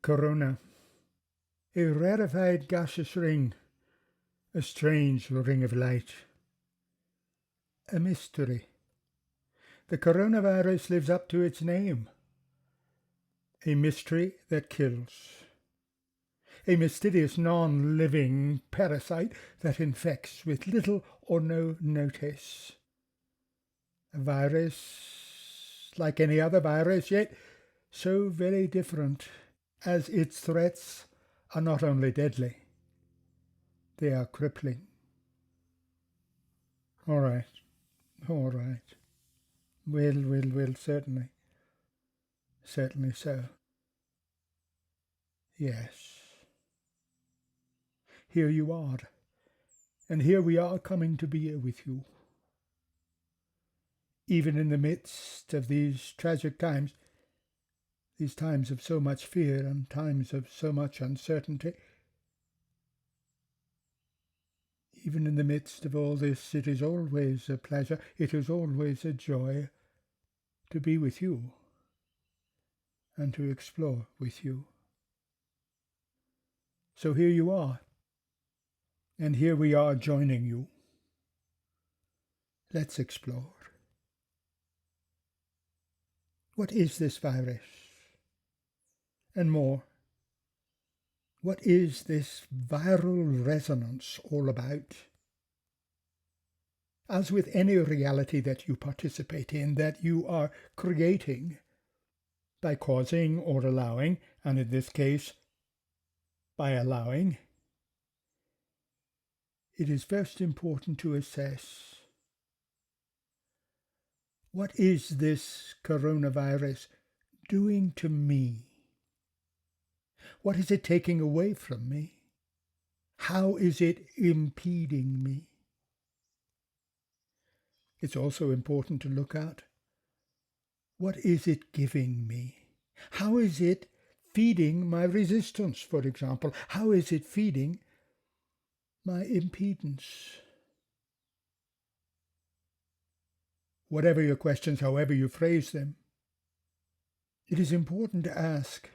Corona, a rarefied gaseous ring, a strange ring of light, a mystery. The coronavirus lives up to its name, a mystery that kills, a mysterious non-living parasite that infects with little or no notice. A virus like any other virus, yet so very different, as its threats are not only deadly, they are crippling. All right. Will, certainly. Certainly so. Yes. Here you are, and here we are coming to be with you. Even in the midst of these tragic times, these times of so much fear and times of so much uncertainty, even in the midst of all this, it is always a pleasure, it is always a joy to be with you and to explore with you. So here you are, and here we are joining you. Let's explore. What is this virus? And more, what is this viral resonance all about? As with any reality that you participate in, that you are creating by causing or allowing, and in this case, by allowing, it is first important to assess, what is this coronavirus doing to me? What is it taking away from me? How is it impeding me? It's also important to look at, what is it giving me? How is it feeding my resistance, for example? How is it feeding my impedance? Whatever your questions, however you phrase them, it is important to ask,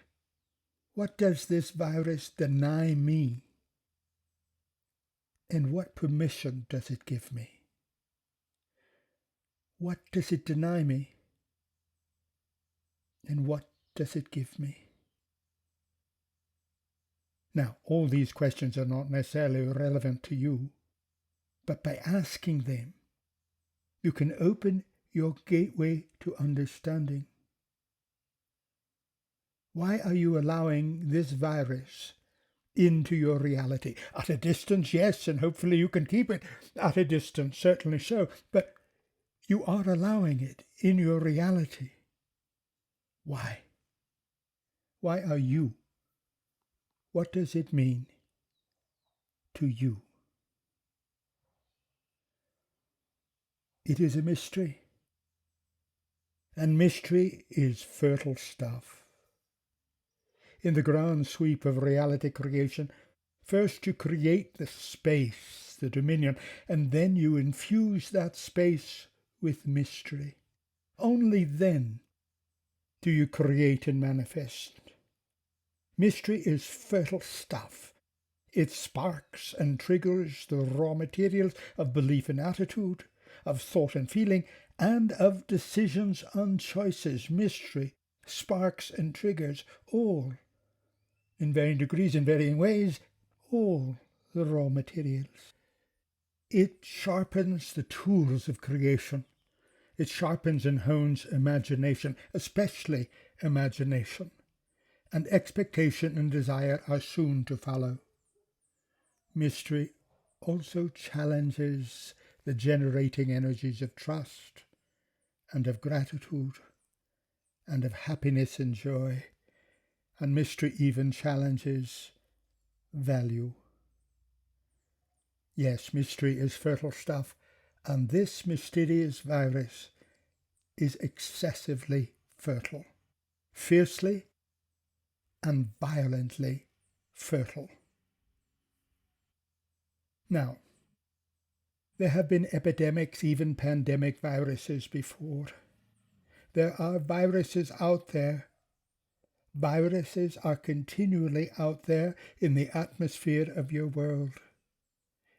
what does this virus deny me? And what permission does it give me? What does it deny me? And what does it give me? Now, all these questions are not necessarily relevant to you, but by asking them, you can open your gateway to understanding. Why are you allowing this virus into your reality? At a distance, yes, and hopefully you can keep it at a distance, certainly so, but you are allowing it in your reality. Why? Why are you? What does it mean to you? It is a mystery, and mystery is fertile stuff. In the grand sweep of reality creation, first you create the space, the dominion, and then you infuse that space with mystery. Only then do you create and manifest. Mystery is fertile stuff. It sparks and triggers the raw materials of belief and attitude, of thought and feeling, and of decisions and choices. Mystery sparks and triggers all, in varying degrees, in varying ways, all the raw materials. It sharpens the tools of creation. It sharpens and hones imagination, especially imagination, and expectation and desire are soon to follow. Mystery also challenges the generating energies of trust and of gratitude and of happiness and joy, and mystery even challenges value. Yes, mystery is fertile stuff, and this mysterious virus is excessively fertile, fiercely and violently fertile. Now, there have been epidemics, even pandemic viruses before. There are viruses out there Viruses are continually out there in the atmosphere of your world.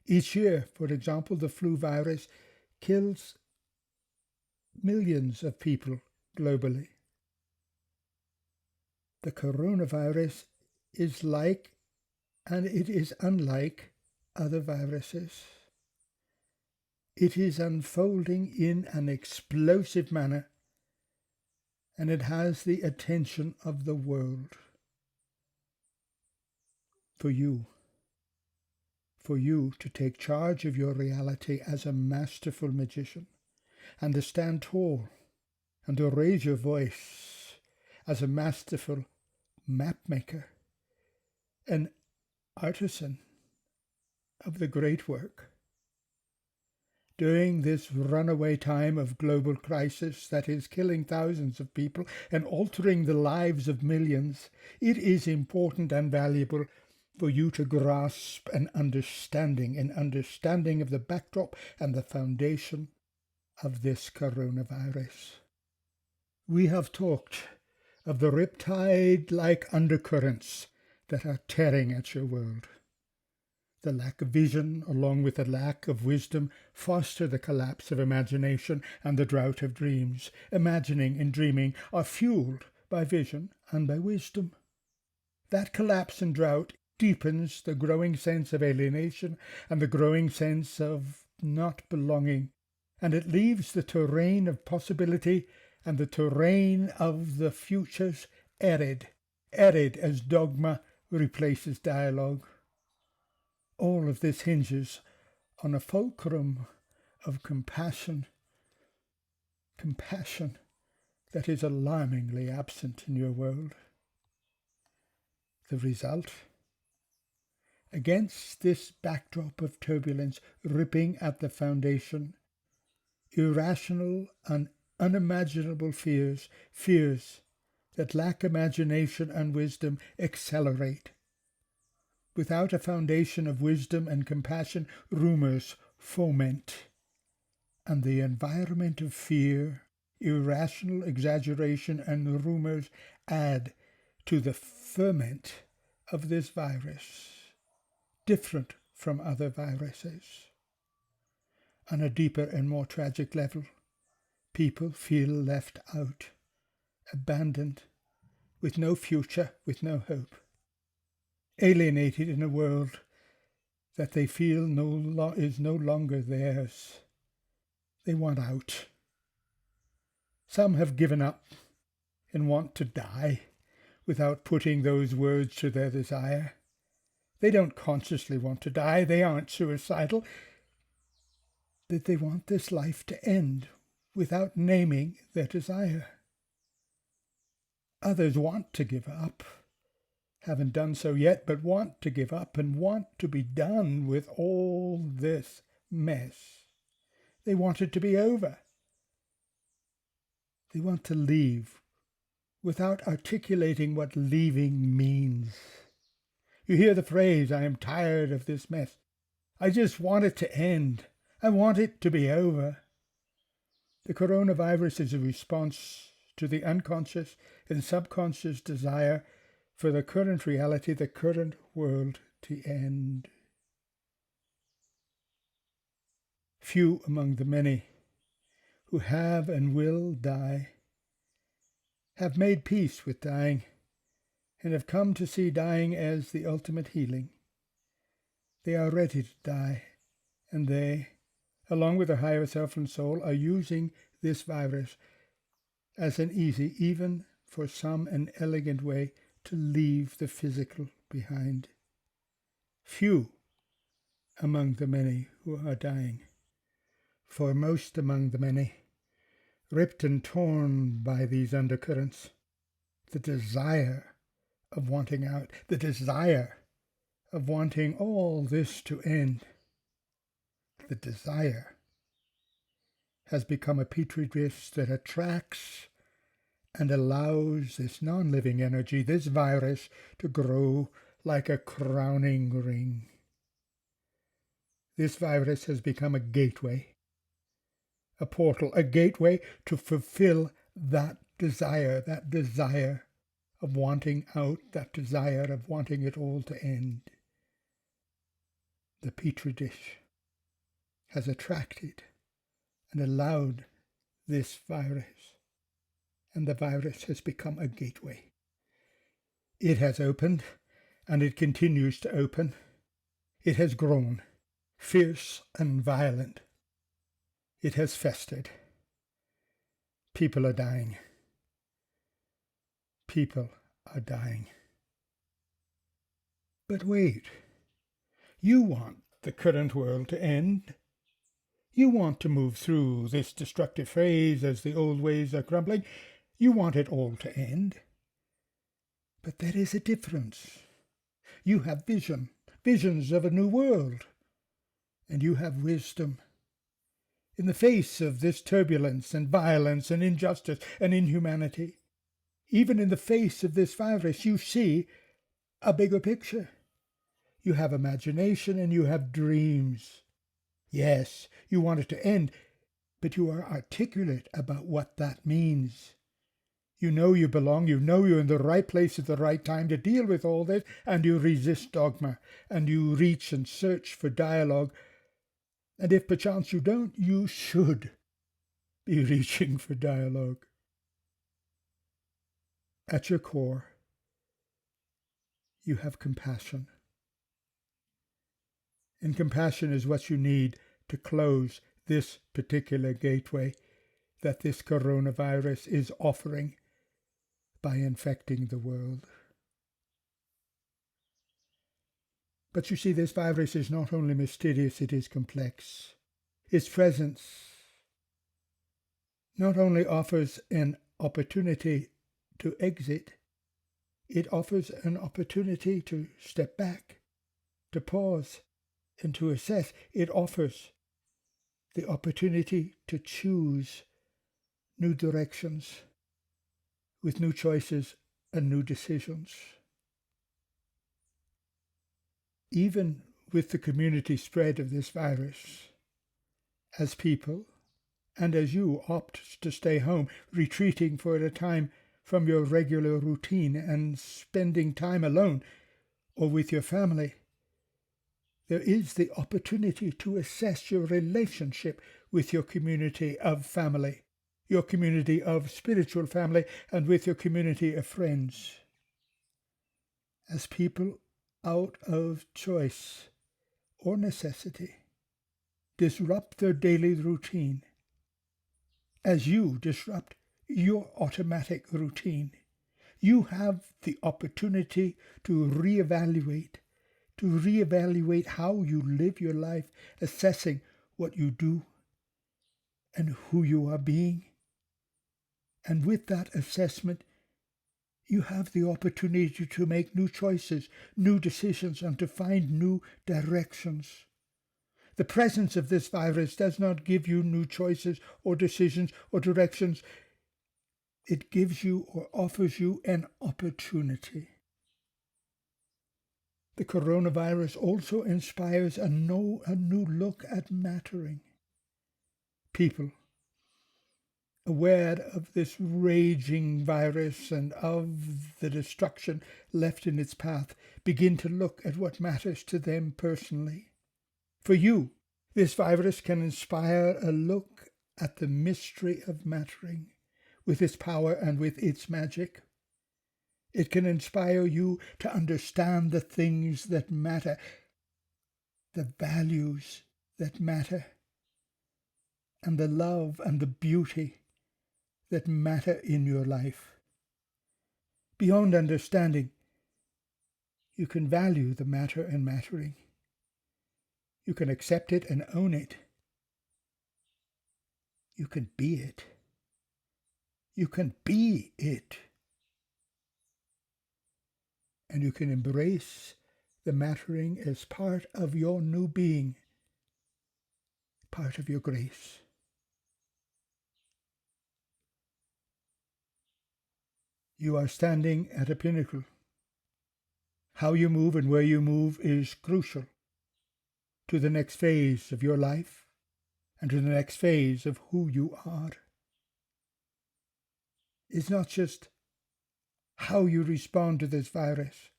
Each year, for example, the flu virus kills millions of people globally. The coronavirus is like, and it is unlike, other viruses. It is unfolding in an explosive manner, and it has the attention of the world. For you to take charge of your reality as a masterful magician, and to stand tall, and to raise your voice as a masterful map maker, an artisan of the great work. During this runaway time of global crisis that is killing thousands of people and altering the lives of millions, it is important and valuable for you to grasp an understanding of the backdrop and the foundation of this coronavirus. We have talked of the riptide-like undercurrents that are tearing at your world. The lack of vision, along with the lack of wisdom, foster the collapse of imagination and the drought of dreams. Imagining and dreaming are fueled by vision and by wisdom. That collapse and drought deepens the growing sense of alienation and the growing sense of not belonging, and it leaves the terrain of possibility and the terrain of the futures arid as dogma replaces dialogue. All of this hinges on a fulcrum of compassion that is alarmingly absent in your world. The result? Against this backdrop of turbulence ripping at the foundation, irrational and unimaginable fears that lack imagination and wisdom accelerate. Without a foundation of wisdom and compassion, rumors foment, and the environment of fear, irrational exaggeration, and rumors add to the ferment of this virus, different from other viruses. On a deeper and more tragic level, people feel left out, abandoned, with no future, with no hope. Alienated in a world that they feel is no longer theirs. They want out. Some have given up and want to die without putting those words to their desire. They don't consciously want to die. They aren't suicidal. That they want this life to end without naming their desire. Others want to give up. Haven't done so yet, but want to give up and want to be done with all this mess. They want it to be over. They want to leave without articulating what leaving means. You hear the phrase, I am tired of this mess. I just want it to end. I want it to be over. The coronavirus is a response to the unconscious and subconscious desire for the current reality, the current world to end. Few among the many who have and will die have made peace with dying and have come to see dying as the ultimate healing. They are ready to die, and they, along with their higher self and soul, are using this virus as an easy, even for some an elegant way to leave the physical behind. Few among the many who are dying, for most among the many, ripped and torn by these undercurrents, the desire of wanting out, the desire of wanting all this to end, the desire has become a petri dish that attracts and allows this non-living energy, this virus, to grow like a crowning ring. This virus has become a gateway, a portal, a gateway to fulfill that desire of wanting out, that desire of wanting it all to end. The petri dish has attracted and allowed this virus, and the virus has become a gateway. It has opened, and it continues to open. It has grown, fierce and violent. It has festered. People are dying. People are dying. But wait, you want the current world to end. You want to move through this destructive phase as the old ways are crumbling. You want it all to end. But there is a difference. You have visions of a new world, and you have wisdom. In the face of this turbulence and violence and injustice and inhumanity, even in the face of this virus, you see a bigger picture. You have imagination and you have dreams. Yes, you want it to end, but you are articulate about what that means. You know you belong, you know you're in the right place at the right time to deal with all this, and you resist dogma, and you reach and search for dialogue. And if perchance you don't, you should be reaching for dialogue. At your core, you have compassion. And compassion is what you need to close this particular gateway that this coronavirus is offering by infecting the world. But you see, this virus is not only mysterious, it is complex. Its presence not only offers an opportunity to exit, it offers an opportunity to step back, to pause, and to assess. It offers the opportunity to choose new directions with new choices and new decisions. Even with the community spread of this virus, as people and as you opt to stay home, retreating for a time from your regular routine and spending time alone or with your family, there is the opportunity to assess your relationship with your community of family, your community of spiritual family, and with your community of friends. As people out of choice or necessity disrupt their daily routine, as you disrupt your automatic routine, you have the opportunity to reevaluate how you live your life, assessing what you do and who you are being. And with that assessment, you have the opportunity to make new choices, new decisions, and to find new directions. The presence of this virus does not give you new choices or decisions or directions. It gives you or offers you an opportunity. The coronavirus also inspires a new look at mattering. People, aware of this raging virus and of the destruction left in its path, begin to look at what matters to them personally. For you, this virus can inspire a look at the mystery of mattering, with its power and with its magic. It can inspire you to understand the things that matter, the values that matter, and the love and the beauty that matter in your life. Beyond understanding, you can value the matter and mattering. You can accept it and own it. You can be it. You can be it. And you can embrace the mattering as part of your new being, part of your grace. You are standing at a pinnacle. How you move and where you move is crucial to the next phase of your life and to the next phase of who you are. It's not just how you respond to this virus.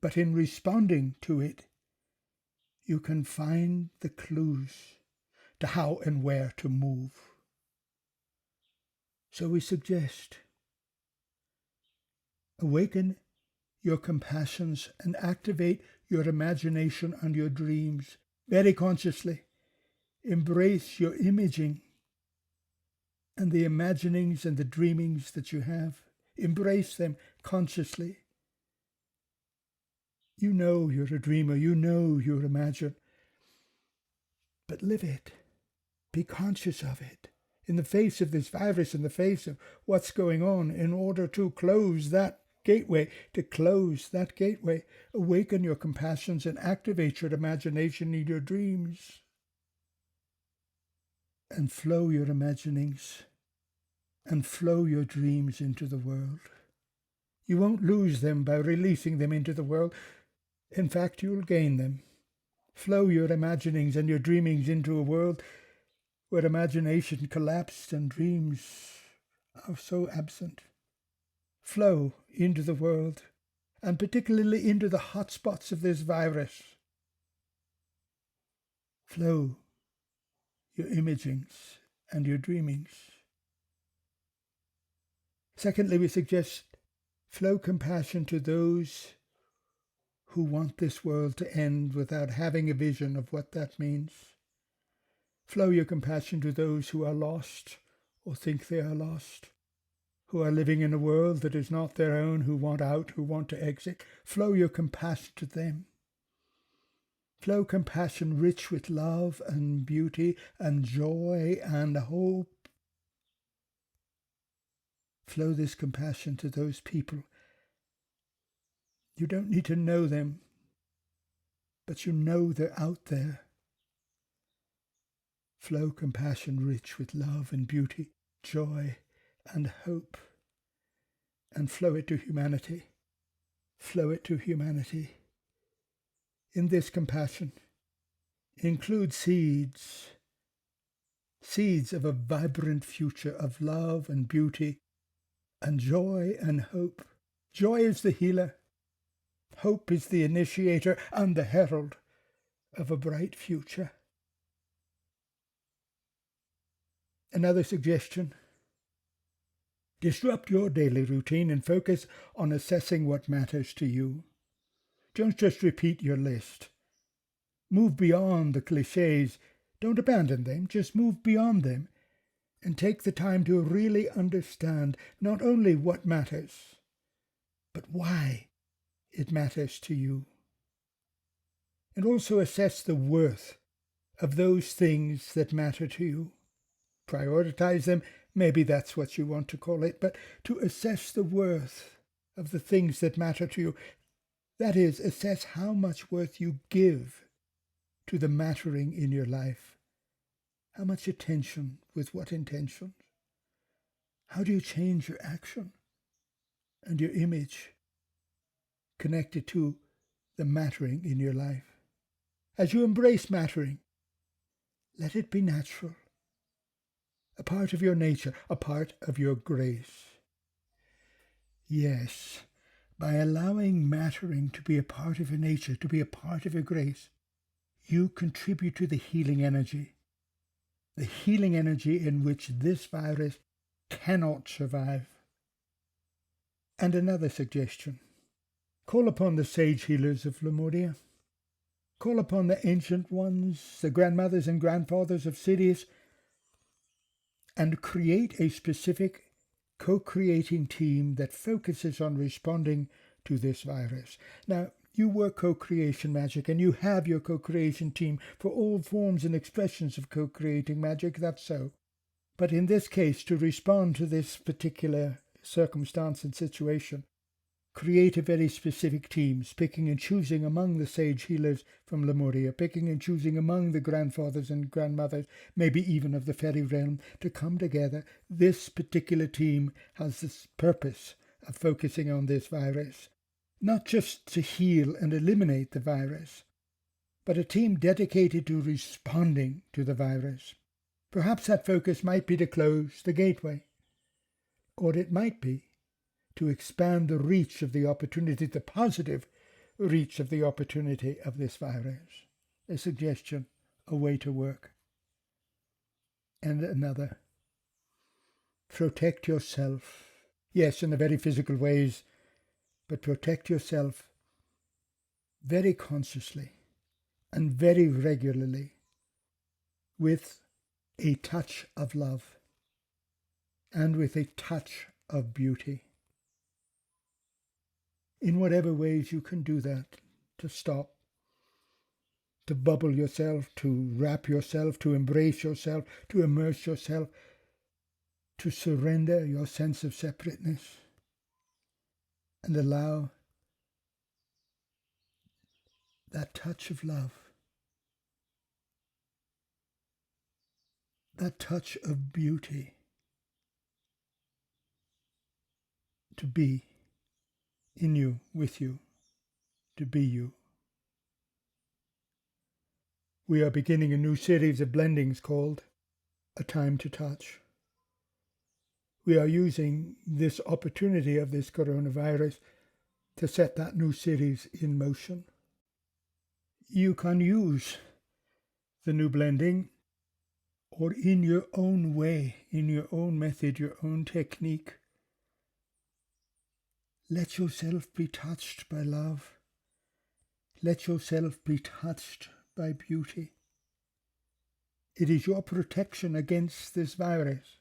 But in responding to it, you can find the clues to how and where to move. So we suggest, awaken your compassions and activate your imagination and your dreams very consciously. Embrace your imaging and the imaginings and the dreamings that you have. Embrace them consciously. You know you're a dreamer, you know you're imagined, but live it. Be conscious of it. In the face of this virus, in the face of what's going on, in order to close that gateway, awaken your compassions and activate your imagination in your dreams. And flow your imaginings and flow your dreams into the world. You won't lose them by releasing them into the world. In fact, you'll gain them. Flow your imaginings and your dreamings into a world where imagination collapsed and dreams are so absent. Flow into the world, and particularly into the hot spots of this virus. Flow your imagings and your dreamings. Secondly, we suggest flow compassion to those who want this world to end without having a vision of what that means. Flow your compassion to those who are lost or think they are lost, who are living in a world that is not their own, who want out, who want to exit. Flow your compassion to them. Flow compassion rich with love and beauty and joy and hope. Flow this compassion to those people. You don't need to know them, but you know they're out there. Flow compassion rich with love and beauty, joy and hope. And flow it to humanity. Flow it to humanity. In this compassion, include seeds of a vibrant future of love and beauty and joy and hope. Joy is the healer. Hope is the initiator and the herald of a bright future. Another suggestion: disrupt your daily routine and focus on assessing what matters to you. Don't just repeat your list. Move beyond the cliches. Don't abandon them, just move beyond them and take the time to really understand not only what matters, but why it matters to you. And also assess the worth of those things that matter to you. Prioritize them, maybe that's what you want to call it, but to assess the worth of the things that matter to you. That is, assess how much worth you give to the mattering in your life. How much attention, with what intention? How do you change your action and your image connected to the mattering in your life? As you embrace mattering, let it be natural, a part of your nature, a part of your grace. Yes, by allowing mattering to be a part of your nature, to be a part of your grace, you contribute to the healing energy in which this virus cannot survive. And another suggestion: call upon the sage healers of Lemuria. Call upon the ancient ones, the grandmothers and grandfathers of cities, and create a specific co-creating team that focuses on responding to this virus. Now, you work co-creation magic, and you have your co-creation team for all forms and expressions of co-creating magic, that's so. But in this case, to respond to this particular circumstance and situation, create a very specific team, picking and choosing among the sage healers from Lemuria, picking and choosing among the grandfathers and grandmothers, maybe even of the fairy realm, to come together. This particular team has this purpose of focusing on this virus, not just to heal and eliminate the virus, but a team dedicated to responding to the virus. Perhaps that focus might be to close the gateway, or it might be to expand the reach of the opportunity, the positive reach of the opportunity of this virus. A suggestion, a way to work. And another, protect yourself. Yes, in the very physical ways, but protect yourself very consciously and very regularly with a touch of love and with a touch of beauty. In whatever ways you can do that, to stop, to bubble yourself, to wrap yourself, to embrace yourself, to immerse yourself, to surrender your sense of separateness and allow that touch of love, that touch of beauty to be in you, with you, to be you. We are beginning a new series of blendings called A Time to Touch. We are using this opportunity of this coronavirus to set that new series in motion. You can use the new blending or in your own way, in your own method, your own technique. Let yourself be touched by love. Let yourself be touched by beauty. It is your protection against this virus.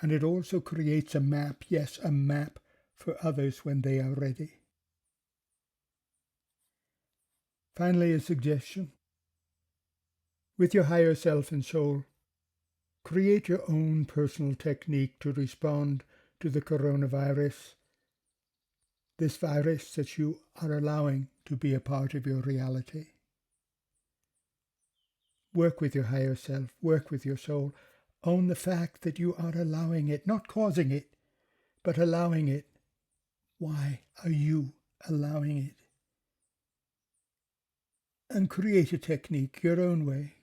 And it also creates a map, yes, a map for others when they are ready. Finally, a suggestion. With your higher self and soul, create your own personal technique to respond to the coronavirus, this virus that you are allowing to be a part of your reality. Work with your higher self, work with your soul. Own the fact that you are allowing it, not causing it, but allowing it. Why are you allowing it? And create a technique your own way,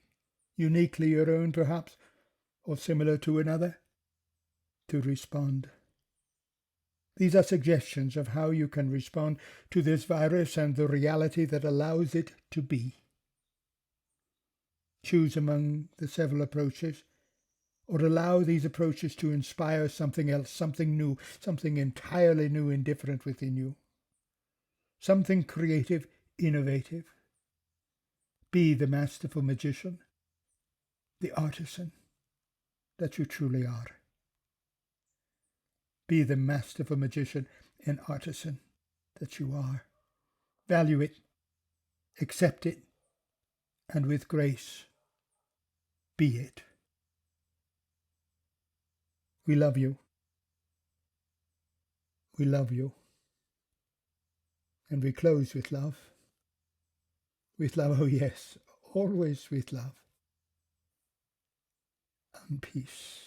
uniquely your own perhaps, or similar to another, to respond. These are suggestions of how you can respond to this virus and the reality that allows it to be. Choose among the several approaches, or allow these approaches to inspire something else, something new, something entirely new and different within you. Something creative, innovative. Be the masterful magician, the artisan that you truly are. Be the masterful magician and artisan that you are. Value it, accept it, and with grace, be it. We love you. We love you. And we close with love. With love, oh yes, always with love and peace.